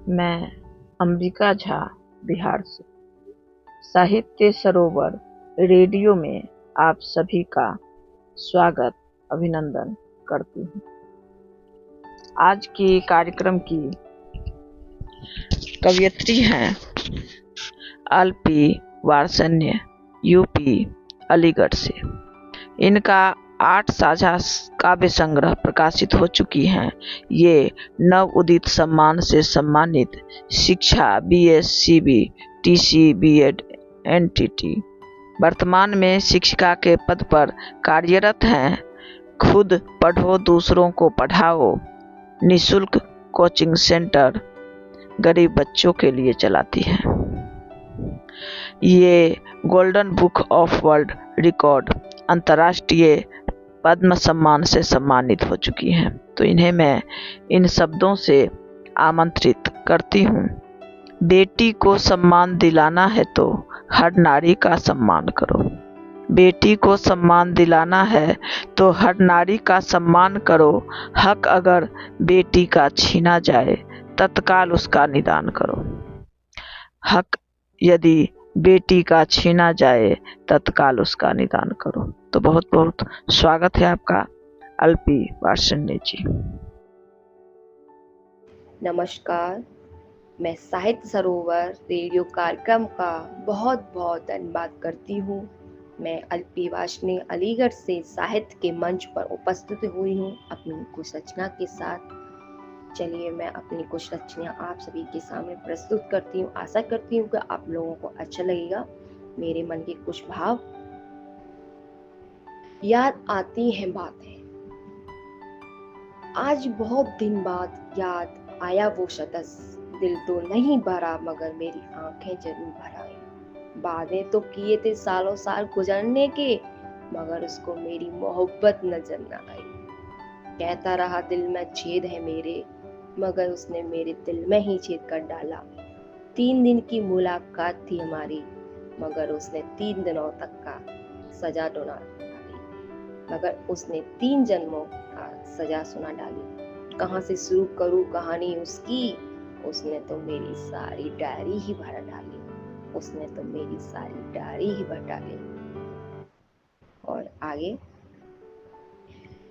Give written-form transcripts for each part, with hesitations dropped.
मैं अंबिका झा बिहार से साहित्य सरोवर रेडियो में आप सभी का स्वागत अभिनंदन करती हूँ। आज की कार्यक्रम की कवयित्री हैं अल्पी वार्ष्णेय, यूपी अलीगढ़ से। इनका 8 साझा काव्य संग्रह प्रकाशित हो चुकी हैं। ये नव उदित सम्मान से सम्मानित शिक्षा BSc TC B.Ed NTT वर्तमान में शिक्षिका के पद पर कार्यरत हैं। खुद पढ़ो दूसरों को पढ़ाओ निःशुल्क कोचिंग सेंटर गरीब बच्चों के लिए चलाती हैं। ये golden book of world record अंतर्राष्ट्रीय पद्म सम्मान से सम्मानित हो चुकी हैं। तो इन्हें मैं इन शब्दों से आमंत्रित करती हूँ। बेटी को सम्मान दिलाना है तो हर नारी का सम्मान करो। बेटी को सम्मान दिलाना है तो हर नारी का सम्मान करो। हक अगर बेटी का छीना जाए तत्काल उसका निदान करो। हक यदि बेटी का छीना जाए तत्काल उसका निदान करो। तो बहुत बहुत स्वागत है आपका अल्पी वार्ष्णेय जी। नमस्कार, मैं साहित्य सरोवर रेडियो कार्यक्रम का बहुत बहुत धन्यवाद करती हूँ। मैं अल्पी वार्ष्णेय अलीगढ़ से साहित्य के मंच पर उपस्थित हुई हूँ अपनी कुछ रचना के साथ। चलिए मैं अपनी कुछ रचनाएं आप सभी के सामने प्रस्तुत करती हूँ। आशा करती हूँ कि आप लोगों को अच्छा लगेगा। मेरे मन के कुछ भाव। याद आती हैं बातें, आज बहुत दिन बाद याद आया वो शख्स। दिल तो नहीं भरा मगर मेरी आंखें जरूर भर आई। वादे तो किए थे सालों साल गुजरने के मगर उसको मेरी मोहब्बत नजर न आई। कहता रहा दिल में छेद है मेरे मगर उसने मेरे दिल में ही छेद कर डाला। 3 दिन की मुलाकात थी हमारी मगर उसने 3 दिनों तक का सजा सुना डाली। मगर उसने 3 जन्मों का सजा सुना डाली। कहाँ से शुरू करूँ कहानी उसकी, उसने तो मेरी सारी डायरी ही भर डाली। उसने तो मेरी सारी डायरी ही भर डाली। और आगे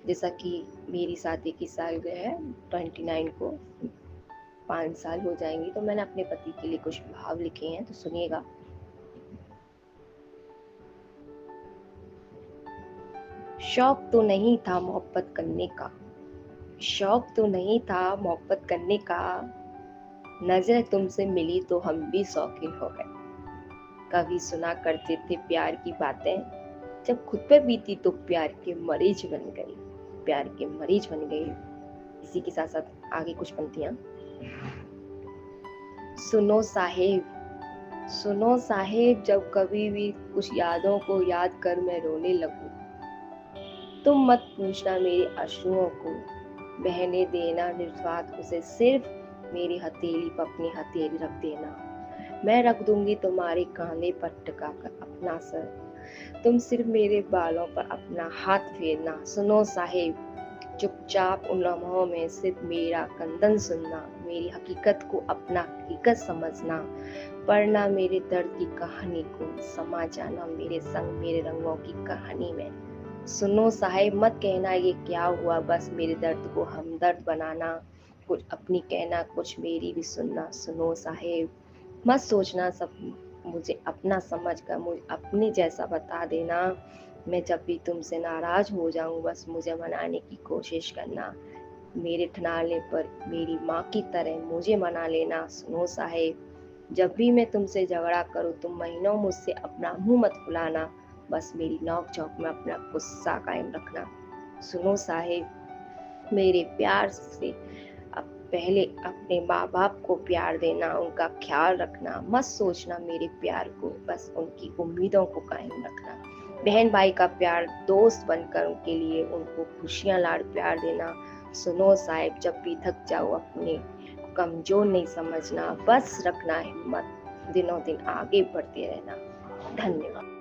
जैसा कि मेरी शादी की सालगिरह है 29 को 5 साल हो जाएंगी, तो मैंने अपने पति के लिए कुछ भाव लिखे हैं, तो सुनिएगा। शौक तो नहीं था मोहब्बत करने का, शौक तो नहीं था मोहब्बत करने का। नजर तुमसे मिली तो हम भी शौकीन हो गए। कभी सुना करते थे प्यार की बातें, जब खुद पे बीती तो प्यार के मरीज बन गई। प्यार के मरीज बन गई। इसी के साथ साथ आगे कुछ पंक्तियां। सुनो साहेब जब कभी भी कुछ यादों को याद कर मैं रोने लगूं, तुम मत पूछना मेरे अश्रुओं को, बहने देना निर्स्वार्थ उसे, सिर्फ मेरी हथेली पर अपनी हथेली रख देना। मैं रख दूंगी तुम्हारे कांधे पर टिका कर अपना सर, तुम सिर्फ मेरे बालों पर अपना हाथ फेरना। सुनो साहेब, चुपचाप उन लम्हों में सिर्फ मेरा कंदन सुनना, मेरी हकीकत को अपना हकीकत समझना, पढ़ना मेरे दर्द की कहानी को, समा जाना मेरे संग मेरे रंगों की कहानी में। सुनो साहेब, मत कहना ये क्या हुआ, बस मेरे दर्द को हमदर्द बनाना, कुछ अपनी कहना कुछ मेरी भी सुनना। सुनो साहेब, मत सोचना सब मुझे अपना समझकर मुझे अपने जैसा बता देना। मैं जब भी तुमसे नाराज हो जाऊं बस मुझे मनाने की कोशिश करना, मेरे ठनाने पर मेरी माँ की तरह मुझे मना लेना। सुनो साहेब, जब भी मैं तुमसे झगड़ा करूं तुम महीनों मुझसे अपना मुंह मत फुलाना, बस मेरी नोक झोंक में अपना गुस्सा कायम रखना। सुनो साहेब, मेरे प्यार से पहले अपने माँ बाप को प्यार देना, उनका ख्याल रखना, मत सोचना मेरे प्यार को, बस उनकी उम्मीदों को कायम रखना। बहन भाई का प्यार दोस्त बनकर उनके लिए उनको खुशियां लाड़ प्यार देना। सुनो साहिब, जब भी थक जाओ अपने कमजोर नहीं समझना, बस रखना हिम्मत, दिनों दिन आगे बढ़ते रहना। धन्यवाद।